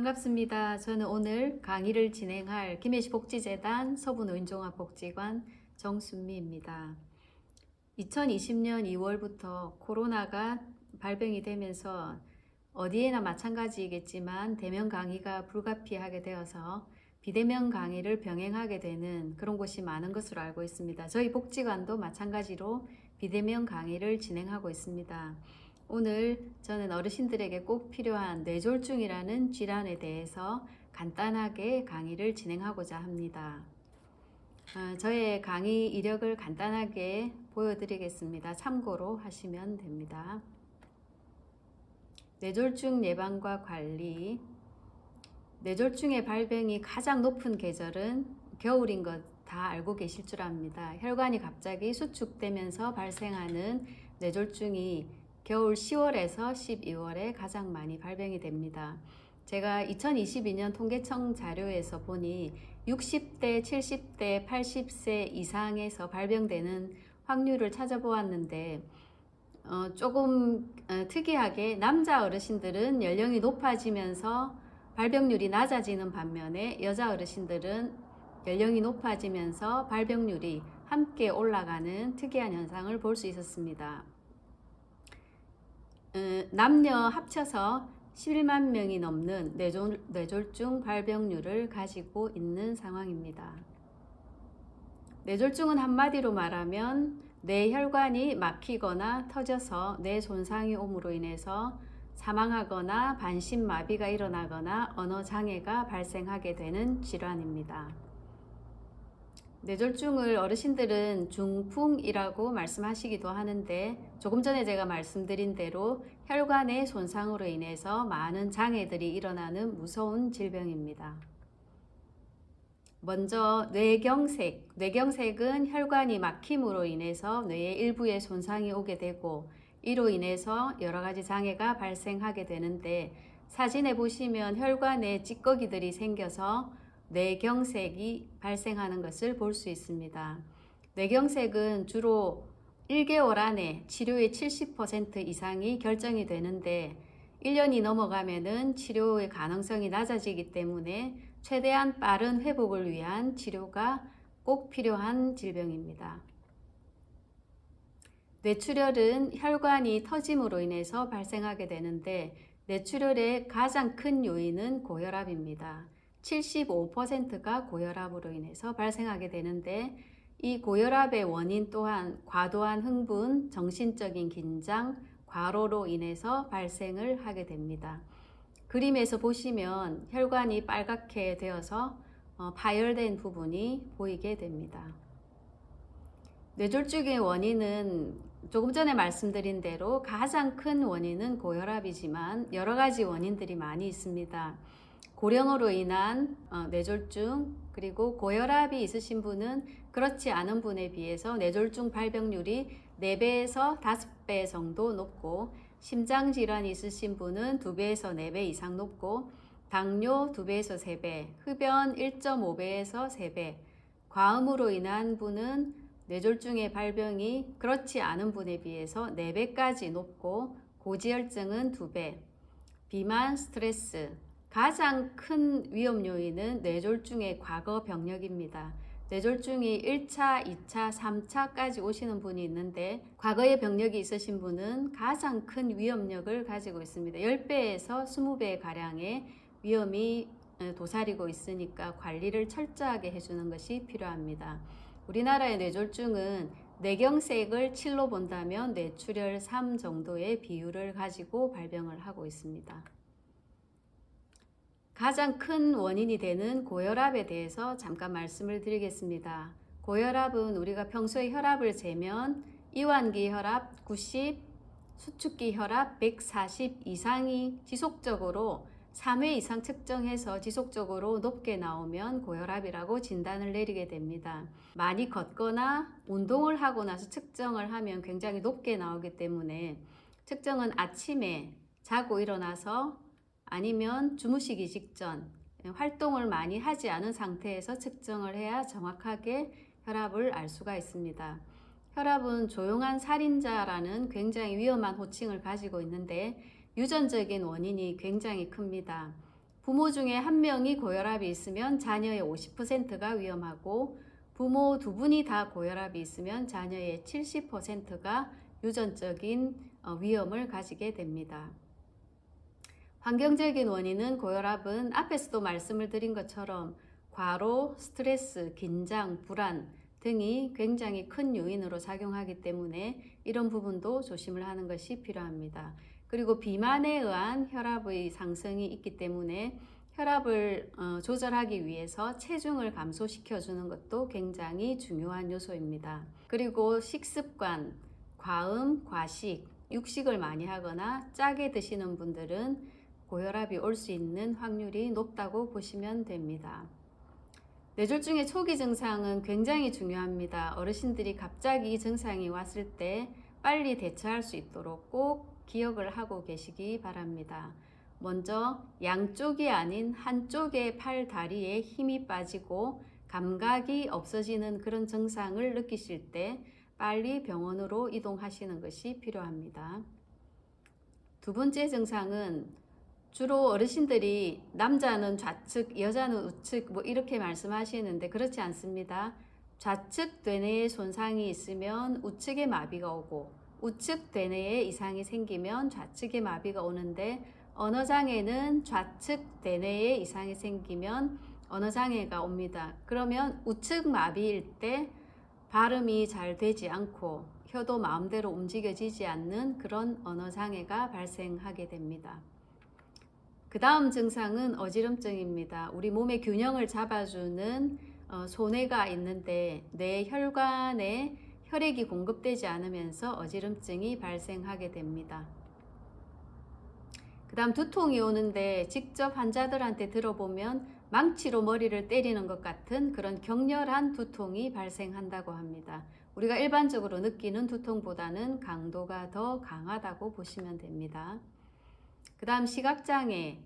반갑습니다. 저는 오늘 강의를 진행할 김해시 복지재단 서부노인종합복지관 정순미입니다. 2020년 2월부터 코로나가 발병이 되면서 어디에나 마찬가지이겠지만 대면 강의가 불가피하게 되어서 비대면 강의를 병행하게 되는 그런 곳이 많은 것으로 알고 있습니다. 저희 복지관도 마찬가지로 비대면 강의를 진행하고 있습니다. 오늘 저는 어르신들에게 꼭 필요한 뇌졸중이라는 질환에 대해서 간단하게 강의를 진행하고자 합니다. 저의 강의 이력을 간단하게 보여드리겠습니다. 참고로 하시면 됩니다. 뇌졸중 예방과 관리. 뇌졸중의 발병이 가장 높은 계절은 겨울인 것 다 알고 계실 줄 압니다. 혈관이 갑자기 수축되면서 발생하는 뇌졸중이 겨울 10월에서 12월에 가장 많이 발병이 됩니다. 제가 2022년 통계청 자료에서 보니 60대, 70대, 80세 이상에서 발병되는 확률을 찾아보았는데 조금 특이하게 남자 어르신들은 연령이 높아지면서 발병률이 낮아지는 반면에 여자 어르신들은 연령이 높아지면서 발병률이 함께 올라가는 특이한 현상을 볼 수 있었습니다. 남녀 합쳐서 11만 명이 넘는 뇌졸중 발병률을 가지고 있는 상황입니다. 뇌졸중은 한마디로 말하면 뇌혈관이 막히거나 터져서 뇌 손상이 옴으로 인해서 사망하거나 반신마비가 일어나거나 언어장애가 발생하게 되는 질환입니다. 뇌졸중을 어르신들은 중풍이라고 말씀하시기도 하는데 조금 전에 제가 말씀드린 대로 혈관의 손상으로 인해서 많은 장애들이 일어나는 무서운 질병입니다. 먼저 뇌경색. 뇌경색은 혈관이 막힘으로 인해서 뇌의 일부에 손상이 오게 되고 이로 인해서 여러 가지 장애가 발생하게 되는데 사진에 보시면 혈관에 찌꺼기들이 생겨서 뇌경색이 발생하는 것을 볼 수 있습니다. 뇌경색은 주로 1개월 안에 치료의 70% 이상이 결정이 되는데 1년이 넘어가면은 치료의 가능성이 낮아지기 때문에 최대한 빠른 회복을 위한 치료가 꼭 필요한 질병입니다. 뇌출혈은 혈관이 터짐으로 인해서 발생하게 되는데 뇌출혈의 가장 큰 요인은 고혈압입니다. 75%가 고혈압으로 인해서 발생하게 되는데 이 고혈압의 원인 또한 과도한 흥분, 정신적인 긴장, 과로로 인해서 발생을 하게 됩니다. 그림에서 보시면 혈관이 빨갛게 되어서 파열된 부분이 보이게 됩니다. 뇌졸중의 원인은 조금 전에 말씀드린 대로 가장 큰 원인은 고혈압이지만 여러 가지 원인들이 많이 있습니다. 고령으로 인한 뇌졸중, 그리고 고혈압이 있으신 분은 그렇지 않은 분에 비해서 뇌졸중 발병률이 4배에서 5배 정도 높고 심장질환이 있으신 분은 2배에서 4배 이상 높고 당뇨 2배에서 3배, 흡연 1.5배에서 3배, 과음으로 인한 분은 뇌졸중의 발병이 그렇지 않은 분에 비해서 4배까지 높고 고지혈증은 2배, 비만, 스트레스, 가장 큰 위험 요인은 뇌졸중의 과거 병력입니다. 뇌졸중이 1차, 2차, 3차까지 오시는 분이 있는데 과거의 병력이 있으신 분은 가장 큰 위험력을 가지고 있습니다. 10배에서 20배 가량의 위험이 도사리고 있으니까 관리를 철저하게 해주는 것이 필요합니다. 우리나라의 뇌졸중은 뇌경색을 7로 본다면 뇌출혈 3 정도의 비율을 가지고 발병을 하고 있습니다. 가장 큰 원인이 되는 고혈압에 대해서 잠깐 말씀을 드리겠습니다. 고혈압은 우리가 평소에 혈압을 재면 이완기 혈압 90, 수축기 혈압 140 이상이 지속적으로 3회 이상 측정해서 지속적으로 높게 나오면 고혈압이라고 진단을 내리게 됩니다. 많이 걷거나 운동을 하고 나서 측정을 하면 굉장히 높게 나오기 때문에 측정은 아침에 자고 일어나서 아니면 주무시기 직전 활동을 많이 하지 않은 상태에서 측정을 해야 정확하게 혈압을 알 수가 있습니다. 혈압은 조용한 살인자라는 굉장히 위험한 호칭을 가지고 있는데 유전적인 원인이 굉장히 큽니다. 부모 중에 한 명이 고혈압이 있으면 자녀의 50%가 위험하고 부모 두 분이 다 고혈압이 있으면 자녀의 70%가 유전적인 위험을 가지게 됩니다. 환경적인 원인은 고혈압은 앞에서도 말씀을 드린 것처럼 과로, 스트레스, 긴장, 불안 등이 굉장히 큰 요인으로 작용하기 때문에 이런 부분도 조심을 하는 것이 필요합니다. 그리고 비만에 의한 혈압의 상승이 있기 때문에 혈압을 조절하기 위해서 체중을 감소시켜 주는 것도 굉장히 중요한 요소입니다. 그리고 식습관, 과음, 과식, 육식을 많이 하거나 짜게 드시는 분들은 고혈압이 올 수 있는 확률이 높다고 보시면 됩니다. 뇌졸중의 초기 증상은 굉장히 중요합니다. 어르신들이 갑자기 이 증상이 왔을 때 빨리 대처할 수 있도록 꼭 기억을 하고 계시기 바랍니다. 먼저 양쪽이 아닌 한쪽의 팔, 다리에 힘이 빠지고 감각이 없어지는 그런 증상을 느끼실 때 빨리 병원으로 이동하시는 것이 필요합니다. 두 번째 증상은 주로 어르신들이 남자는 좌측, 여자는 우측 이렇게 말씀하시는데 그렇지 않습니다. 좌측 대뇌에 손상이 있으면 우측에 마비가 오고 우측 대뇌에 이상이 생기면 좌측에 마비가 오는데 언어장애는 좌측 대뇌에 이상이 생기면 언어장애가 옵니다. 그러면 우측 마비일 때 발음이 잘 되지 않고 혀도 마음대로 움직여지지 않는 그런 언어장애가 발생하게 됩니다. 그 다음 증상은 어지럼증입니다. 우리 몸의 균형을 잡아주는 소뇌가 있는데 뇌 혈관에 혈액이 공급되지 않으면서 어지럼증이 발생하게 됩니다. 그 다음 두통이 오는데 직접 환자들한테 들어보면 망치로 머리를 때리는 것 같은 그런 격렬한 두통이 발생한다고 합니다. 우리가 일반적으로 느끼는 두통보다는 강도가 더 강하다고 보시면 됩니다. 그 다음 시각장애,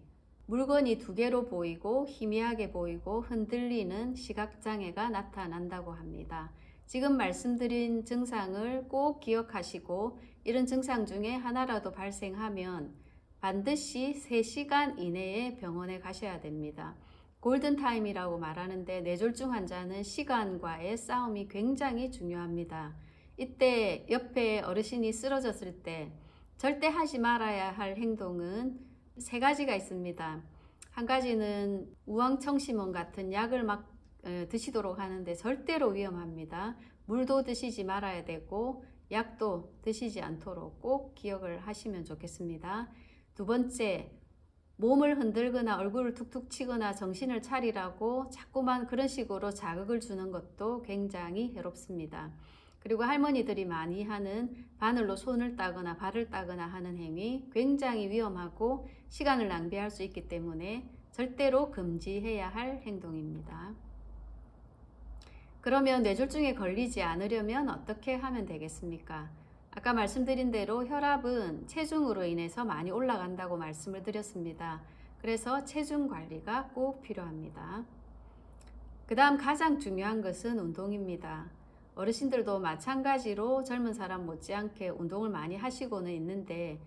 물건이 두 개로 보이고 희미하게 보이고 흔들리는 시각장애가 나타난다고 합니다. 지금 말씀드린 증상을 꼭 기억하시고 이런 증상 중에 하나라도 발생하면 반드시 3시간 이내에 병원에 가셔야 됩니다. 골든타임이라고 말하는데 뇌졸중 환자는 시간과의 싸움이 굉장히 중요합니다. 이때 옆에 어르신이 쓰러졌을 때 절대 하지 말아야 할 행동은 3가지가 있습니다. 한 가지는 우황청심원 같은 약을 막 드시도록 하는데 절대로 위험합니다. 물도 드시지 말아야 되고 약도 드시지 않도록 꼭 기억을 하시면 좋겠습니다. 두 번째, 몸을 흔들거나 얼굴을 툭툭 치거나 정신을 차리라고 자꾸만 그런 식으로 자극을 주는 것도 굉장히 해롭습니다. 그리고 할머니들이 많이 하는 바늘로 손을 따거나 발을 따거나 하는 행위 굉장히 위험하고 시간을 낭비할 수 있기 때문에 절대로 금지해야 할 행동입니다. 그러면 뇌졸중에 걸리지 않으려면 어떻게 하면 되겠습니까? 아까 말씀드린 대로 혈압은 체중으로 인해서 많이 올라간다고 말씀을 드렸습니다. 그래서 체중 관리가 꼭 필요합니다. 그 다음 가장 중요한 것은 운동입니다. 어르신들도 마찬가지로 젊은 사람 못지않게 운동을 많이 하시고는 있는데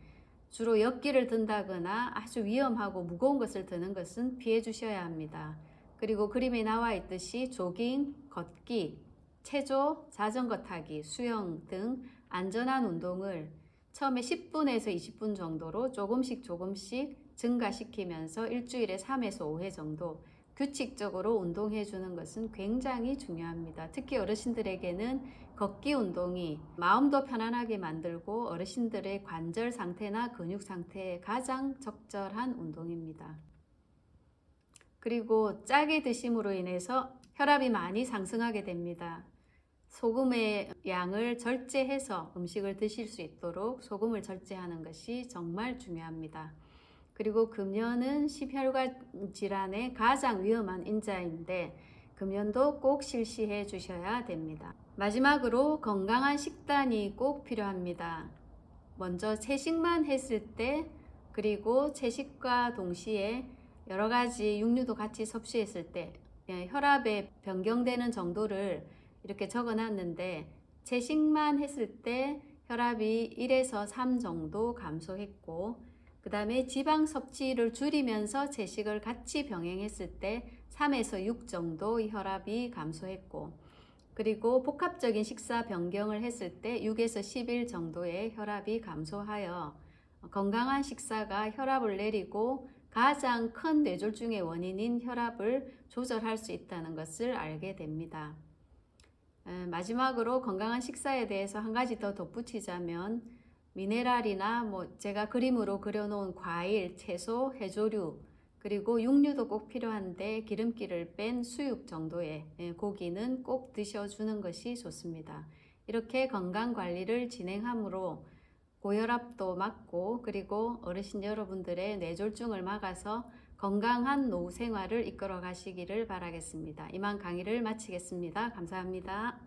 주로 역기를 든다거나 아주 위험하고 무거운 것을 드는 것은 피해 주셔야 합니다. 그리고 그림에 나와 있듯이 조깅, 걷기, 체조, 자전거 타기, 수영 등 안전한 운동을 처음에 10분에서 20분 정도로 조금씩 증가시키면서 일주일에 3에서 5회 정도 규칙적으로 운동해 주는 것은 굉장히 중요합니다. 특히 어르신들에게는 걷기 운동이 마음도 편안하게 만들고 어르신들의 관절 상태나 근육 상태에 가장 적절한 운동입니다. 그리고 짜게 드심으로 인해서 혈압이 많이 상승하게 됩니다. 소금의 양을 절제해서 음식을 드실 수 있도록 소금을 절제하는 것이 정말 중요합니다. 그리고 금연은 심혈관 질환의 가장 위험한 인자인데 금연도 꼭 실시해 주셔야 됩니다. 마지막으로 건강한 식단이 꼭 필요합니다. 먼저 채식만 했을 때 그리고 채식과 동시에 여러 가지 육류도 같이 섭취했을 때 혈압에 변경되는 정도를 이렇게 적어놨는데 채식만 했을 때 혈압이 1에서 3 정도 감소했고 그 다음에 지방 섭취를 줄이면서 채식을 같이 병행했을 때 3에서 6 정도 혈압이 감소했고, 그리고 복합적인 식사 변경을 했을 때 6에서 11 정도의 혈압이 감소하여 건강한 식사가 혈압을 내리고 가장 큰 뇌졸중의 원인인 혈압을 조절할 수 있다는 것을 알게 됩니다. 마지막으로 건강한 식사에 대해서 한 가지 더 덧붙이자면, 미네랄이나 제가 그림으로 그려놓은 과일, 채소, 해조류, 그리고 육류도 꼭 필요한데 기름기를 뺀 수육 정도의 고기는 꼭 드셔주는 것이 좋습니다. 이렇게 건강 관리를 진행함으로 고혈압도 막고, 그리고 어르신 여러분들의 뇌졸중을 막아서 건강한 노후 생활을 이끌어 가시기를 바라겠습니다. 이만 강의를 마치겠습니다. 감사합니다.